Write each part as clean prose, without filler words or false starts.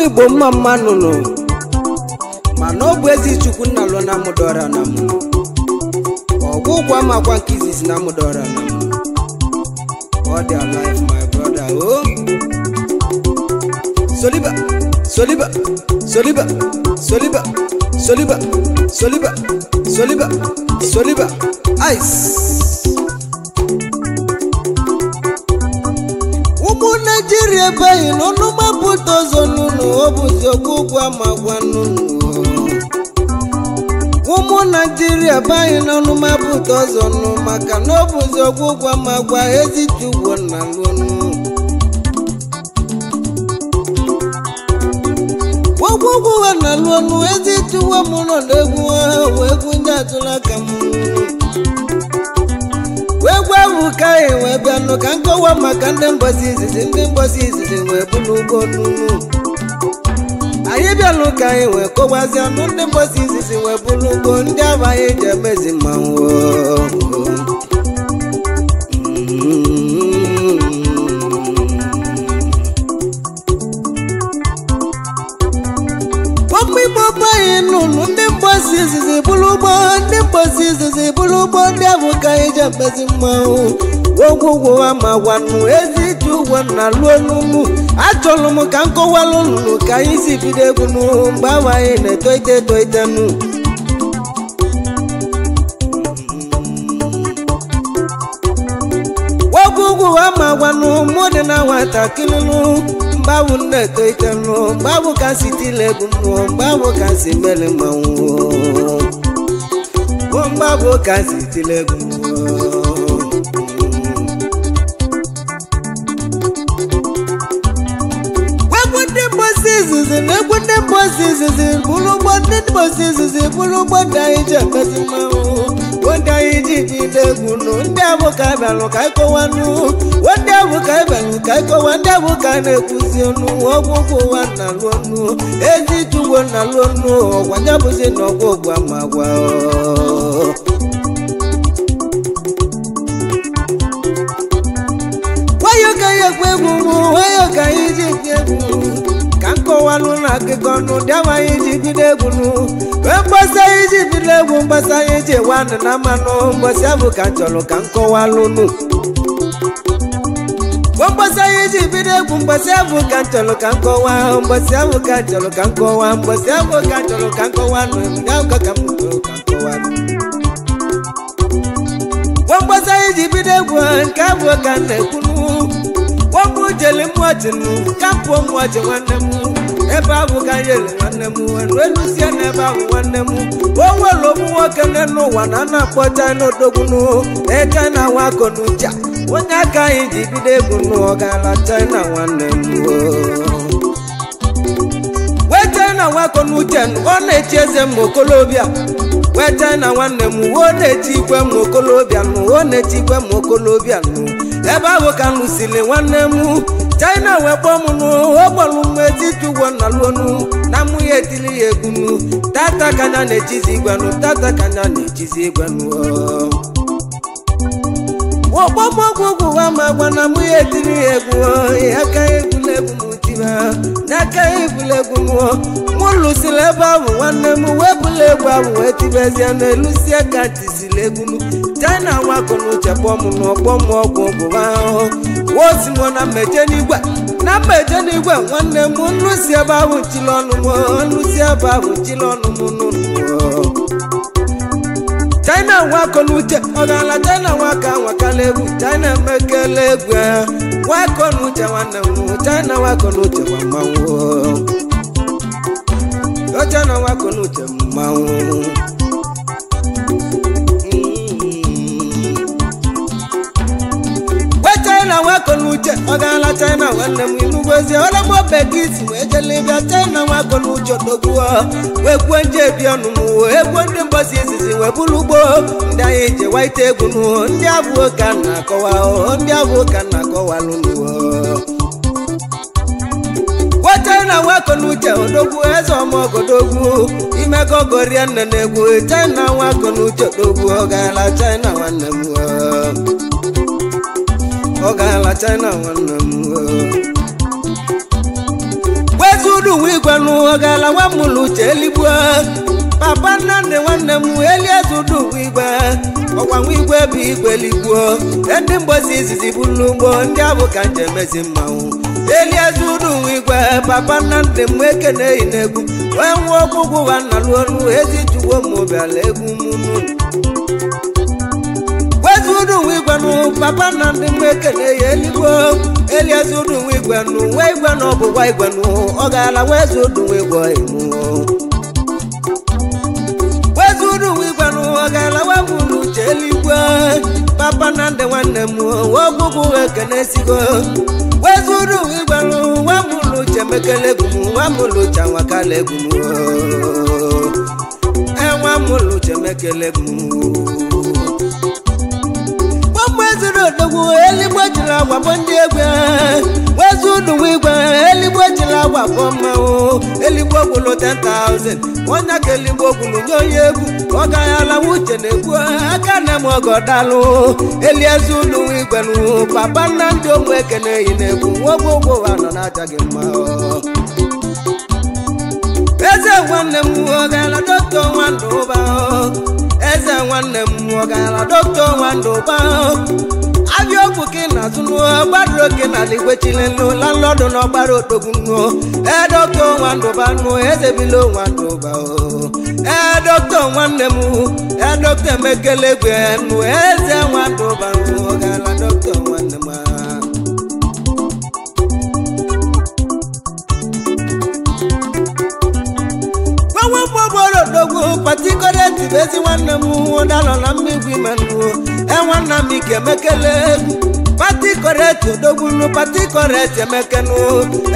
Igbo mama nunu mana obu ezi chukwu nna lo na mudora na mu ogugwa makwa nkizis na mudora na mu all their life my brother oh soliba soliba soliba soliba soliba soliba soliba soliba ice Nigeria bayi nonu mabuto zonunu obuzi ogugwa magwa nunu Umu Nigeria bayi nonu mabuto zonu maka nobuzi ogugwa magwa ezi tuwo na lunu Ogugwa na lunu ezi tuwo muno legwu wegu njatula kamu Kai we biano kan ko wa makande mbosi izizi we bulugo nunu Aye biano kai we ko wa zi anu ndi mbosi izizi we bulugo ndi abaye je mezi manwo Wami baba nunu ndi mbosi izizi bulugo ndi abuka je mezi manwo Wogo wa mawanu ezitu wana luonu Acholu kanko walunu ka isi bidegunu Mbawa ine toite nu Wogo wa mawanu mode na wata kilunu Mbawu ne toite nu Mbawu kasi tilegunu Mbawu kasi mele mawu Mbawu kasi tilegunu Bulugbo daije kasimawo Wanda iji bidegunu Ndabu kaibelu kaiko wanu Wandabu kaibelu kaiko wandabu kanekusionu Ogugu wana luonu Ezi tuwo na luonu Wanyabu zinogo gwa magwa Wayoka yekwegu Wayoka iji kwegu Kanko waluna kikonu Dawa iji bidegunu Mbasa iji bidegu Mbasa iji wana na mano Mbasa abu kancholo kanko walunu Mbasa iji bidegu Mbasa abu kancholo kanko wa Mbasa abu kancholo kanko wa Mbasa abu kancholo kanko wanu Mbasa kamuto kanko wanu Mbasa iji bidegu Nkabu kane kunu Wambu jeli mwajinu Kampo mwaji wanemu Ebabu kanyeli wanemu Elusia nebabu wanemu Wawelo muwakene no wanana Pota ino dogunu Ekana wako nuja Wanyaka iji bidegunu Ogala China wanemu Wechana wako nujen One cheze mokolobia Wechana wanemu One chikwe mokolobia One chikwe mokolobia Ebabu kanusile wanemu China webomunu Obolu mwezi tuwa na luonu Namu yetili yegunu Tata kanya nechizi gwanu Tata kanya nechizi gwanu Wobomo gugu wa magwa Namu yetili yegunu Yaka yegulegu mutiba Naka yegulegu Mulu sile babu wanemu Webulegu abu wetibeziane Lusia katisi legunu China wakonu chepomunu Bomo gugu wao Wosi mwana mejenigwe Na mejenigwe wanemu Lusia babu chilonu Lusia babu chilonu munu China wakonu che Ogala China wakalegu China mekelegwe Wakonu che wanemu China wakonu che wamawo China wakonu che wamawo China wakonu n'uche ọ gaala China nwanne m inugozie ọla m obegisi wee jele bịa China nwa akọ n'uche odogwuo wee kwuo nje ebi ọnụ m egwu ndị mgbasa izizi wee bụrụ ugbo ndị anyị ji waite egwu n'uo ndị abụọ ka na-akọwa ndị abụọ ka na-akọwalụ n'uo China wako n'uche odogwu eze ọmọgodogwu imego goria nne na-egwu China wako n'uche odogwu ọ gaala China nwanne m ọ gaala China nwanne m wezudu wigwanu ọ gaala nwamụlụ uche eligwe papa nnanne nwanne m eliezudu wigwe ọkwa nwigwe bụ igwe eligwe ndị mgbozi izizi bụlụ ugbo ndị abụ ka nje emezi mmanwụ Eliezudu wigwe papa nnanne m ekene inegwu wee nwa ọgwụgwụ wa nna lụọnụ ezi juwo m bịala egwu mụnụ wezudu wigwe nụ papa nnanne m ekene ya eligwe Eliezudu wigwe nụ wee igwe na ọbụgwa igwe nụ ọ gaala wezudu wigwe imụ wezudu wigwe nụ ọ gaala wamụlụ uche eligwe papa nnanne nwanne m ọgwụgwụ ekene sigo wezudu wigwanu wamulu chemekele gumu wamulu chanwakale gumu wamulu chemekele gumu wezudu dogu eligbo jila wabonde egwe wezudu wigwe eligbo jila waboma eligbo gulu 10,000 wonya keligbo gulu nyoye egwu ogayala wuche negwu akane mogodalu Eliezudu wigwenu papa nnandi omwe kene inegwu wogwo wano na jage ma eze nwanne m ogayala doctor Nwanduba eze nwanne m ogayala doctor Nwanduba Abioku kina sunu gbadro kina ligwechile nu landlord no gbaro togunnu doctor Nwanduba nu eze bilo Nwanduba doctor nwanne mu doctor mekele gwe nu eze Nwanduba nu gala doctor nwanne ma Boro dogu patikore tibezi nwanne mu dalo na mmigwi manu nwanna m ike mekele patikore dogu nu patikore temekenu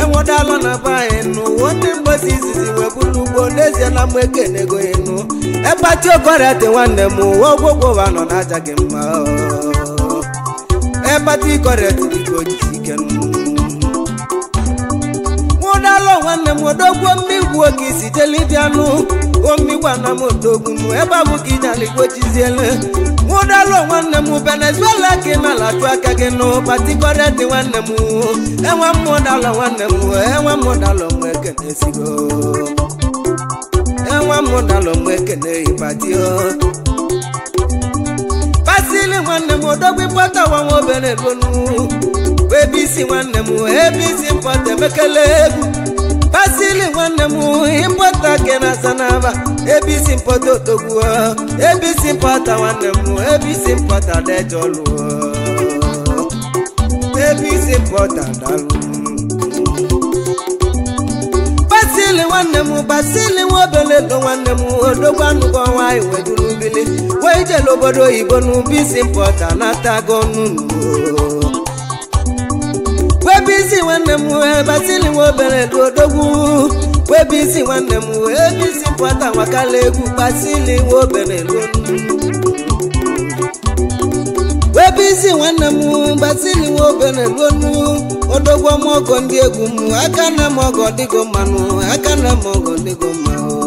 enwodalo na baenu woni mbosi izizi webulu ugbo n'ezie na m ekenego enu pati okore te nwanne m ogwogwo wano na aja gị mma patikore tigo jikenu Modalo nwanne m odogwu mmigwu oke isi jelibianu omigwa na m odogwu m ebe abụ ka ijali gbochiziele Modalo nwanne m Venezuela ka ị na-alatu aka gị nụ patikore dị nwanne m enwe Modalo nwanne m enwe Modalo m ekene sigo enwe Modalo m ekene ipatio pasili nwanne m odogwu ịkpọta nwa obere lonu ebisi nwanne m ebisi mpọta emekele egwu pasili nwanne m ịmpọta kena sanaba ebisi mpọta odogwu ebisi mpọta nwanne m ebisi mpọta dejolu ebisi mpọta dalu pasili nwanne m basili nwobele do nwanne m odogwu anụgo nwanyị weduru bili wee jele obodo oyibo n'ubisi mpọta na-atago nunu Webisi nwanne m basili nwobele do odogwu webisi nwanne m ebisi mpọta nwakala egwu basili nwobele do webisi nwanne m basili nwobele do odogwu ọmọgọ ndị egwu m aka na m ọgọ dịgo mmanụ aka na m ọgọ dịgo mmanụ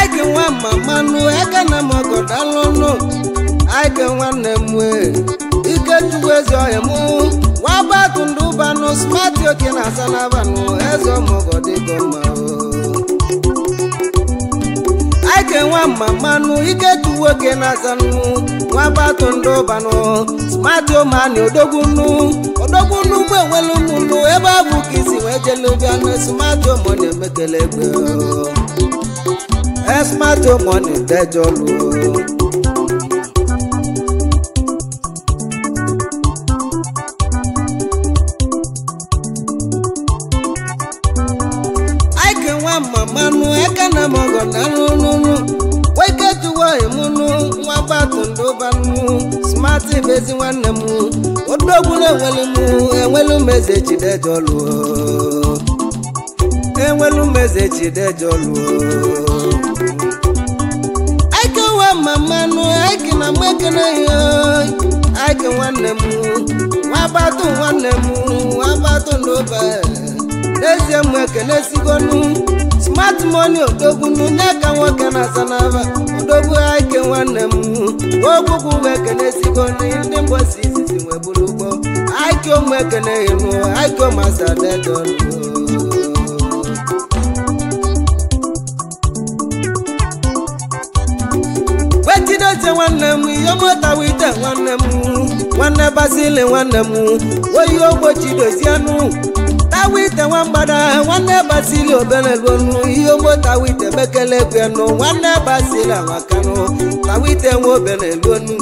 Aike nwa mmanụ aka na m ọgọ dalụnụ Aike nwanne m ike tuwe ezi ọhịa m wabatu ndụbanụ smart oke na asanabanụ eze ọmọgọ dịgo mmanụ Aike nwa mmanụ ike tuwe oke na asanụ wabatu ndụbanụ smart omani odogbunu mụ enwelu mụnụ ebe abụ ka isi wee jelubianụ smart omani emekele egbe smart omani dejolu Aike nwa mmanụ eke nanunu wake to munu nwabatu ndobanu smart bezi nwanne mu odogwu enwelu meze chidejolu aike wa mamanu aike na mwekene yo aike nwanne mu nwabatu ndoba n'ezie mwekene sigonu smart money odogwu nyaka nwoke na sanava odogwu aike nwanne m ogwugwu wekene sigonu ndị mbosi izizi nwebulugbo aike omwekene inu aike masadedolu wechidoche nwanne m yomota wite nwanne m nwanne basili nwanne m oyi ogbochidozianu tawite nwambada nwanne basili obenelonu ihe motawite bekele gwenu nwanne basili awakanu tawite nwe obenelonu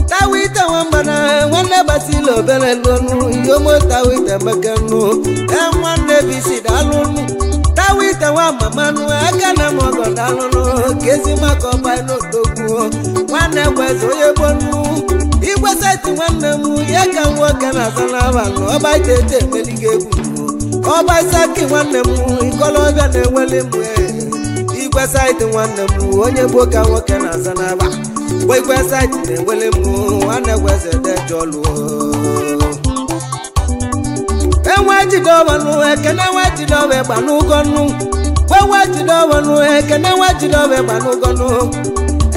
tawite nwambada nwanne basili obenelonu ihe motawite bekenu nwanne bisi dalunu tawite nwa mamanu akana mogo dalunu kezi makoba n'odogwu nwanne gwezo yebonu igwe site nwanne m ya ka nwoke na sanaba ọba tete melige egwu ọba saki nwanne m ikolobia na-enwele m igwe site nwanne m onye bụ ka nwoke na sanaba igwe site na-enwele m nwanne gweze dejolu enwejidobanu ekene enwejidobe gbanugonu enwejidobanu ekene enwejidobe gbanugonu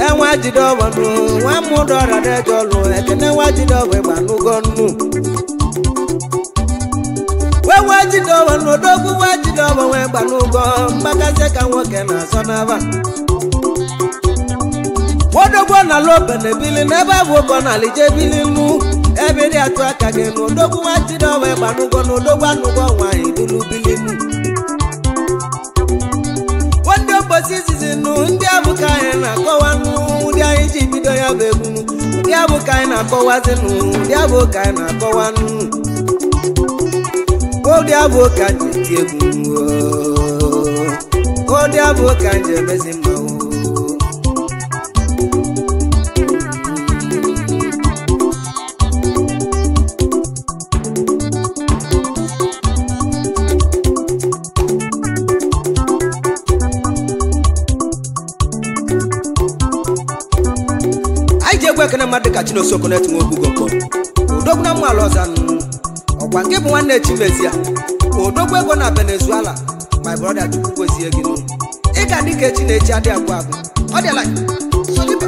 enwejidobanu nwamudora dejolu ekene enwejidobe gbanugonu enwejidobanu odogwu enwejidobe we gbanugo mbakase ka nwoke na sonaba odogwu na lobene bili n'ebe abụkọ na lije bili nu ebe dị atụ aka gị n'odogwu enwejidobe gbanugonu odogwu anụgo nwanyị dulu bili nu ndị mbosi izizi nu ndị abụka anyị na-akọwanụ ndị anyị ji bido ya bụ egwu ndị abụka anyị na-akọwazinụ ndị abụka anyị na-akọwanụ ndị abụka anyị ji egwu ndị abụka anyị ji emezi mmanwụ ekene mmadụ ka Chinoso Connect nwe ogbugo odogwu na mmalụ ọzanụ ọkwa nke bụ nwanne Chimezia odogwu ego na Venezuela my brother chukwu kwezie gị nụ ị ga dị ka echi na-echi adị agwụ agwụ ọ dị ala soliba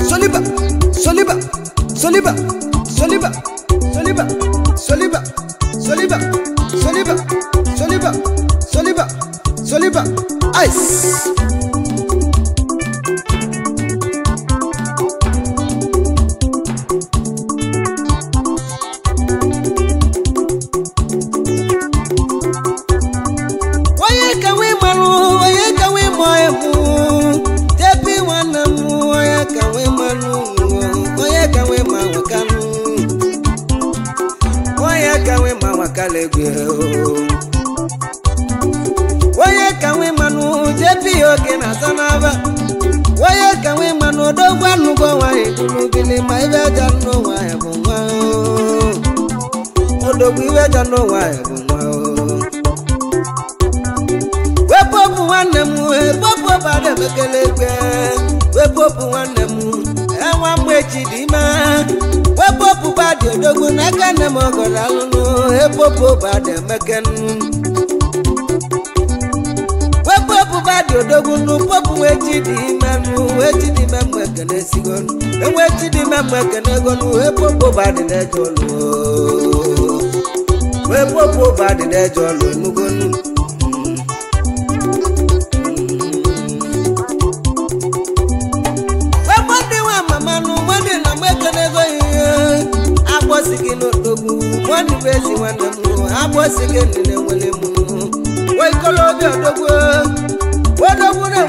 soliba soliba soliba soliba soliba soliba soliba soliba soliba soliba ice Oye kawe manu jepi oke na sanava Oye kawe manu dogwa nugo wa edulu bili ma ibe jano wa ebunwa Odogwu ibe jano wa ebunwa Wepopu nwanne mu wepopu bade mekele gwe Wepopu nwanne mu enwa mwechi dima Wepopu bade odogwu naka ne mogola lunu Wepopu bade mekenu Wepopu bade odogwu nu popu wechi dima mwekene sigonu Wechi dima mwekene gonu Wepopu bade dejolu Wepopu bade dejolu nugonu Abosigino dogu mwani bezi wanamu abosigino wale mu Wekolobia dogu Wodogu na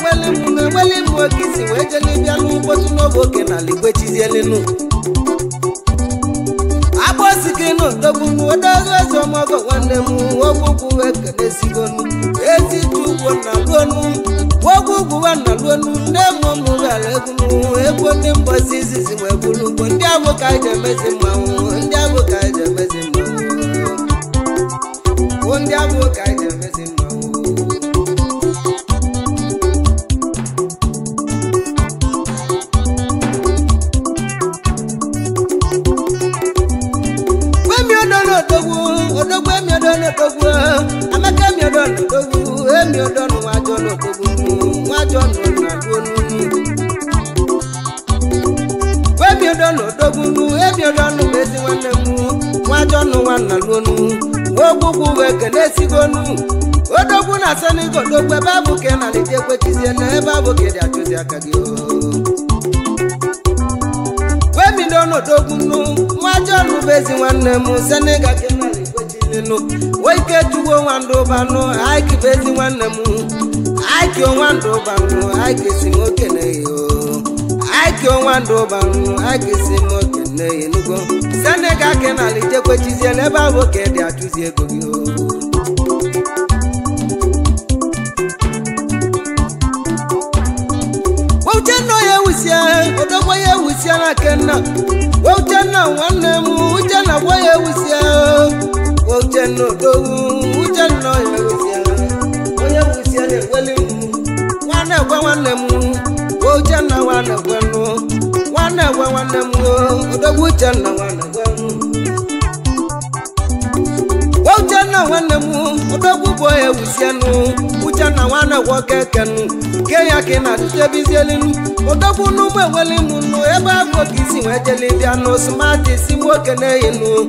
wale mu wakisi wejeli bialu Botu noboke na ligwe chizielinu Abo Amosikino dogunu odogo somogo wanemu wogugu ekenesigonu ezi tuwo na luonu wogugu wana luonu ndemo mugalegunu ebo nimbo sisi mwebulu ndi aboka jemezi mawu ndi aboka jemezi mawu ndi aboka jemezi mawu odogwu emiodono dogwu amaka emiodono dogwu emiodono wajono dogwu wajono na donu emiodono dogwu emiodono bezi wanne mu wajono wanna donu ogugwu wekene sigonu odogwu na sanigo dogwu babu ke na lije kwechizie na babu ke dia chozi akagi emiodono dogwu wajono bezi wanne mu saniga ke Wake to one dobano, I keep busy one nemu. I kill one dobano, I kiss him okay. I kill one dobano, I kiss him okay. Sanega can I take what is your never work at the Atusia go. Won't you know you was here, or the way I was here? I cannot. Won't you know one name, which I know why I was here? Ojeno dowu ujeno yerusia oye wusia le welimu wana gwa wanemu ojena wana gwanu wana gwa wanemu odogu ojena wana gwanu ojena wanemu odogu boye wusia nu ujena wana gwa kekenu keya kina tebizelinu odogu nu me welimu nu eba go kisi wejeli bia no smart si wokene yinu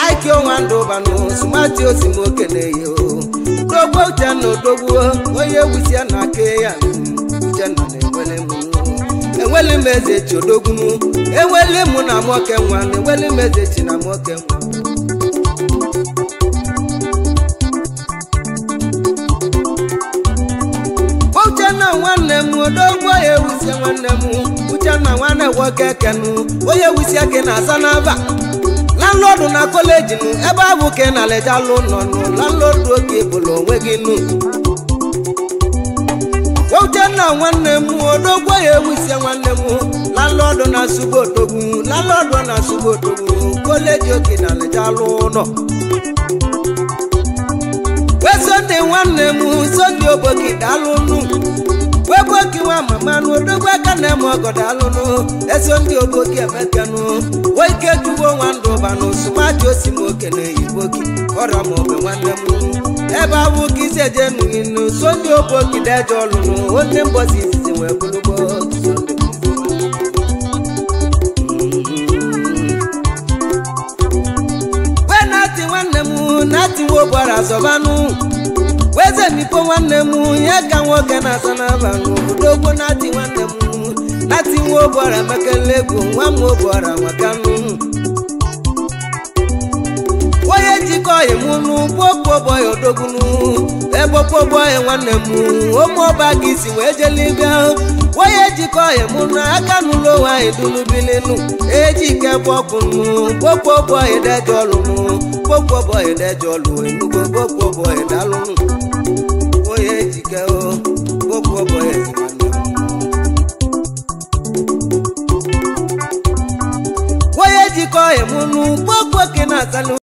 aikyo wando banu smart osimokene yo dogu ojena dogu oye wusia na keya ojena ne welimu enweli meze chodogu nu enweli mu na moke nwa enweli meze chi na moke nwa Ujana wane mu odogbo ye wusia wane mu Ujana wane woke kenu oye wusia ke na sanava landlord na college nu ebe abuke na leja lo nonu landlord oke bolo onwegi nu Ujana wane mu odogbo ye wusia wane mu landlord na sugo dogu landlord na sugo dogu college oke na leja lo no Sunday one mu Sunday oboki dalunu Weboki wa mama nu odogwa kana mo godalunu Sunday oboki emekanu Weke tuwo wando banu smart osimoke na iboki ora mo be wanne mu Eba wuki seje nu inu Sunday oboki dejolunu onne mbosi sisi we bulubo Wenati wanne mu nati wo bora sobanu Weze mipo wanne mu yeka woke na sanabanu Dogo nati wanne mu nati wo bora makelegu wamu bora wakanu Woye jiko imunu popo boy odogunu Popo boy wanne mu omo bagisi weje libya Woye jiko imunu akanulo wa idulu bilinu Ejike bokunu popo boy dejolunu Popo boy dejolu inugo popo boy dalunu Oye jike o popo boy Woye jiko imunu popo kina salu